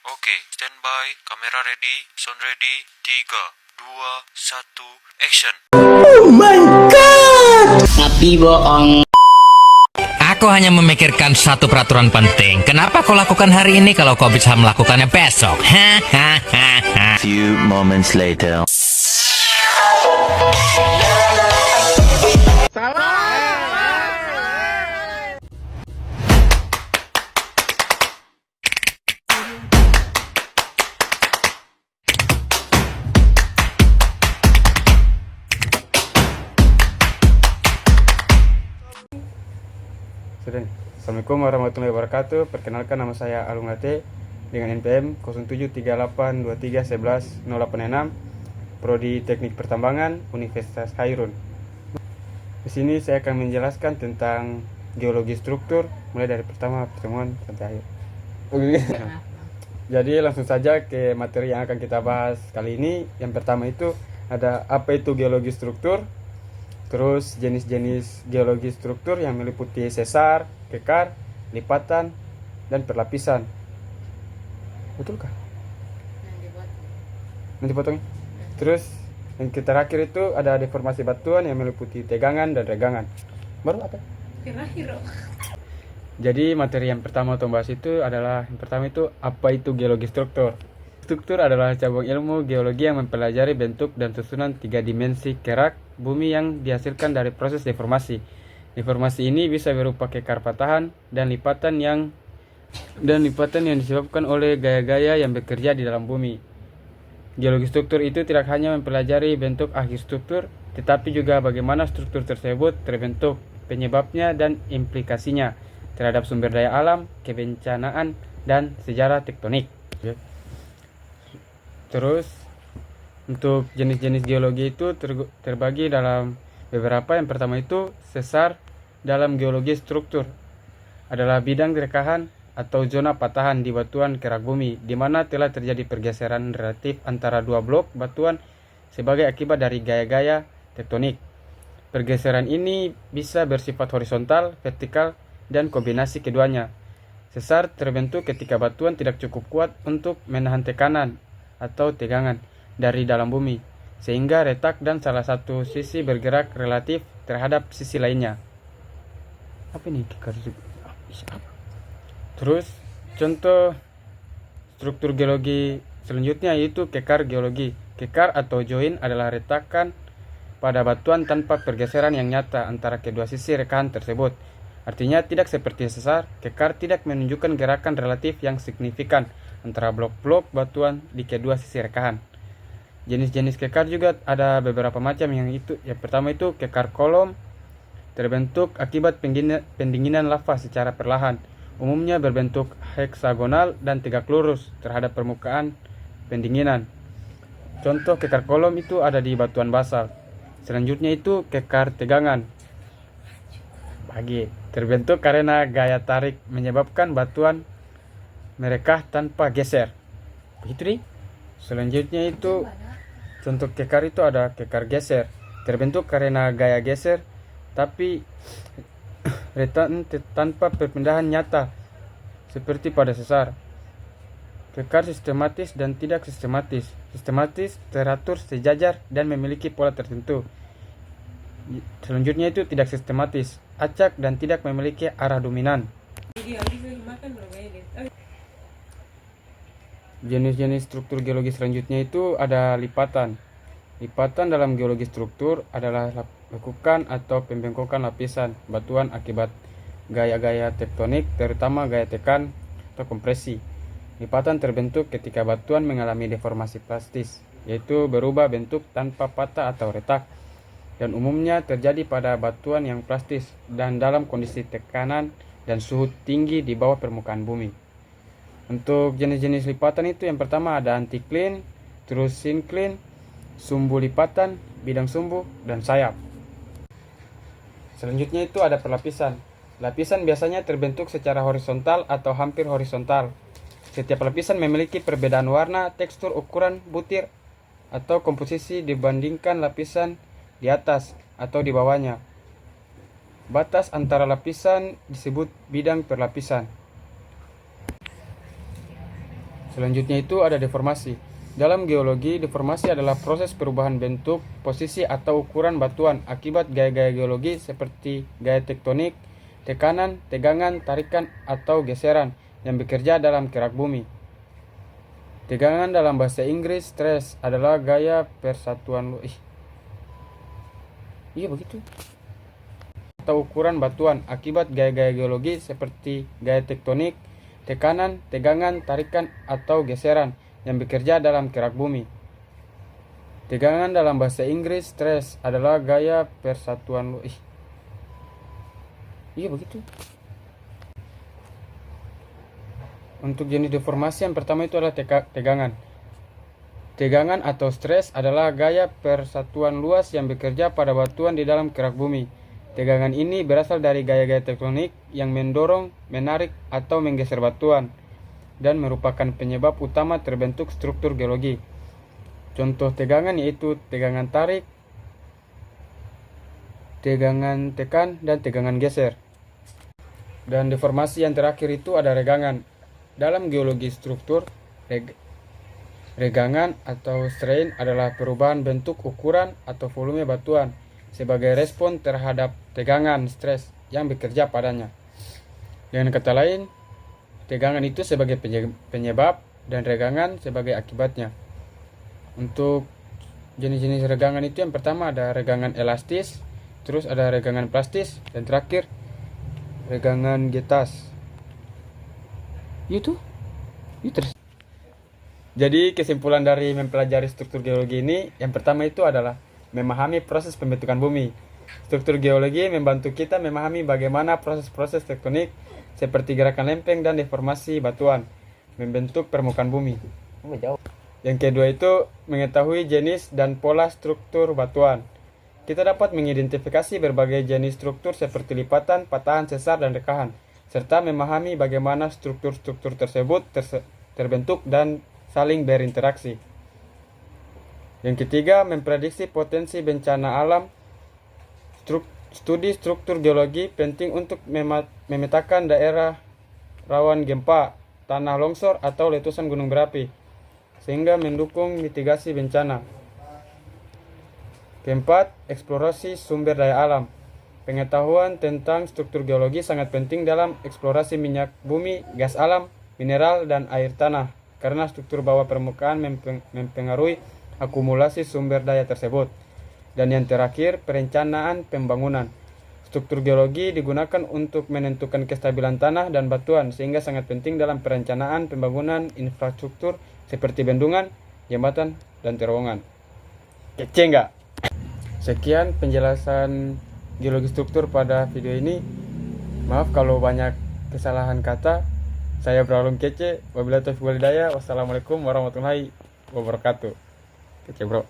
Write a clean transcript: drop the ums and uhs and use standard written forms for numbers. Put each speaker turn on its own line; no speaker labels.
Oke, standby, kamera ready, sound ready, 3, 2, 1, action.
Tapi bohong.
Aku hanya memikirkan satu peraturan penting. Kenapa kau lakukan hari ini kalau kau bisa melakukannya besok? Hahaha.
Few moments later.
Sudah. Assalamualaikum warahmatullahi wabarakatuh. Perkenalkan, nama saya Alung Ate dengan NPM 073823110886, Prodi Teknik Pertambangan Universitas Khairun. Di sini saya akan menjelaskan tentang geologi struktur mulai dari pertama pertemuan sampai akhir. Jadi langsung saja ke materi yang akan kita bahas kali ini. Yang pertama itu ada apa itu geologi struktur. Terus jenis-jenis geologi struktur yang meliputi sesar, kekar, lipatan, dan perlapisan. Betulkah? Nanti potongnya. Terus yang terakhir itu ada deformasi batuan yang meliputi tegangan dan regangan. Baru apa? Jadi materi yang pertama untuk bahas itu adalah yang pertama itu apa itu geologi struktur. Struktur adalah cabang ilmu geologi yang mempelajari bentuk dan susunan 3 dimensi kerak bumi yang dihasilkan dari proses deformasi. Deformasi ini bisa berupa kekar patahan dan lipatan yang disebabkan oleh gaya-gaya yang bekerja di dalam bumi. Geologi struktur itu tidak hanya mempelajari bentuk akhir struktur, tetapi juga bagaimana struktur tersebut terbentuk, penyebabnya dan implikasinya terhadap sumber daya alam, kebencanaan, dan sejarah tektonik. Terus untuk jenis-jenis geologi itu terbagi dalam beberapa. Yang pertama itu sesar dalam geologi struktur adalah bidang rekahan atau zona patahan di batuan kerak bumi di mana telah terjadi pergeseran relatif antara dua blok batuan sebagai akibat dari gaya-gaya tektonik. Pergeseran ini bisa bersifat horizontal, vertikal, dan kombinasi keduanya. Sesar terbentuk ketika batuan tidak cukup kuat untuk menahan tekanan atau tegangan dari dalam bumi, sehingga retak dan salah satu sisi bergerak relatif terhadap sisi lainnya. Apa ini? Terus contoh struktur geologi selanjutnya yaitu kekar geologi. Kekar atau join adalah retakan pada batuan tanpa pergeseran yang nyata antara kedua sisi rekahan tersebut. Artinya tidak seperti sesar, kekar tidak menunjukkan gerakan relatif yang signifikan antara blok-blok batuan di kedua sisi rekahan. Jenis-jenis kekar juga ada beberapa macam. Yang pertama itu kekar kolom, terbentuk akibat pendinginan lava secara perlahan, umumnya berbentuk heksagonal dan tegak lurus terhadap permukaan pendinginan. Contoh kekar kolom itu ada di batuan basalt. Selanjutnya itu kekar tegangan, terbentuk karena gaya tarik menyebabkan batuan merekah tanpa geser. Begitu nih. Selanjutnya itu contoh kekar itu ada kekar geser, terbentuk karena gaya geser tapi tanpa perpindahan nyata seperti pada sesar. Kekar sistematis dan tidak sistematis. Sistematis teratur sejajar dan memiliki pola tertentu. Selanjutnya itu tidak sistematis, acak dan tidak memiliki arah dominan. Jenis-jenis struktur geologi selanjutnya itu ada lipatan. Lipatan dalam geologi struktur adalah lekukan atau pembengkokan lapisan batuan akibat gaya-gaya tektonik, terutama gaya tekan atau kompresi. Lipatan terbentuk ketika batuan mengalami deformasi plastis, yaitu berubah bentuk tanpa patah atau retak, dan umumnya terjadi pada batuan yang plastis dan dalam kondisi tekanan dan suhu tinggi di bawah permukaan bumi. Untuk jenis-jenis lipatan itu yang pertama ada antikline, terus sinkline, sumbu lipatan, bidang sumbu, dan sayap. Selanjutnya itu ada perlapisan. Lapisan biasanya terbentuk secara horizontal atau hampir horizontal. Setiap lapisan memiliki perbedaan warna, tekstur, ukuran, butir, atau komposisi dibandingkan lapisan di atas atau di bawahnya. Batas antara lapisan disebut bidang perlapisan. Selanjutnya itu ada deformasi. Dalam geologi, deformasi adalah proses perubahan bentuk, posisi atau ukuran batuan akibat gaya-gaya geologi seperti gaya tektonik, tekanan, tegangan, tarikan, atau geseran yang bekerja dalam kerak bumi. Tegangan dalam bahasa Inggris, stress, adalah gaya persatuan begitu. Atau ukuran batuan akibat gaya-gaya geologi seperti gaya tektonik, tekanan, tegangan, tarikan, atau geseran yang bekerja dalam kerak bumi. Tegangan dalam bahasa Inggris, stress, adalah gaya persatuan begitu. Untuk jenis deformasi yang pertama itu adalah tegangan. Tegangan atau stres adalah gaya persatuan luas yang bekerja pada batuan di dalam kerak bumi. Tegangan ini berasal dari gaya-gaya tektonik yang mendorong, menarik, atau menggeser batuan dan merupakan penyebab utama terbentuk struktur geologi. Contoh tegangan yaitu tegangan tarik, tegangan tekan, dan tegangan geser. Dan deformasi yang terakhir itu ada regangan. Dalam geologi struktur, regangan atau strain adalah perubahan bentuk, ukuran, atau volume batuan sebagai respon terhadap tegangan stres yang bekerja padanya. Dengan kata lain, tegangan itu sebagai penyebab dan regangan sebagai akibatnya. Untuk jenis-jenis regangan itu yang pertama ada regangan elastis, terus ada regangan plastis, dan terakhir regangan getas. Itu terus. Jadi kesimpulan dari mempelajari struktur geologi ini, yang pertama itu adalah memahami proses pembentukan bumi. Struktur geologi membantu kita memahami bagaimana proses-proses tektonik seperti gerakan lempeng dan deformasi batuan membentuk permukaan bumi. Yang kedua itu mengetahui jenis dan pola struktur batuan. Kita dapat mengidentifikasi berbagai jenis struktur seperti lipatan, patahan, sesar, dan rekahan, serta memahami bagaimana struktur-struktur tersebut terbentuk dan saling berinteraksi. Yang ketiga, memprediksi potensi bencana alam. Studi struktur geologi penting untuk memetakan daerah rawan gempa, tanah longsor, atau letusan gunung berapi, sehingga mendukung mitigasi bencana. Keempat, eksplorasi sumber daya alam. Pengetahuan tentang struktur geologi sangat penting dalam eksplorasi minyak bumi, gas alam, mineral, dan air tanah, karena struktur bawah permukaan mempengaruhi akumulasi sumber daya tersebut. Dan yang terakhir, perencanaan pembangunan. Struktur geologi digunakan untuk menentukan kestabilan tanah dan batuan, sehingga sangat penting dalam perencanaan pembangunan infrastruktur seperti bendungan, jembatan, dan terowongan. Kece nggak? Sekian penjelasan geologi struktur pada video ini. Maaf kalau banyak kesalahan kata. Saya Bralum Kece. Wabillahi taufiq wal hidayah. Wassalamualaikum warahmatullahi wabarakatuh. Kece bro.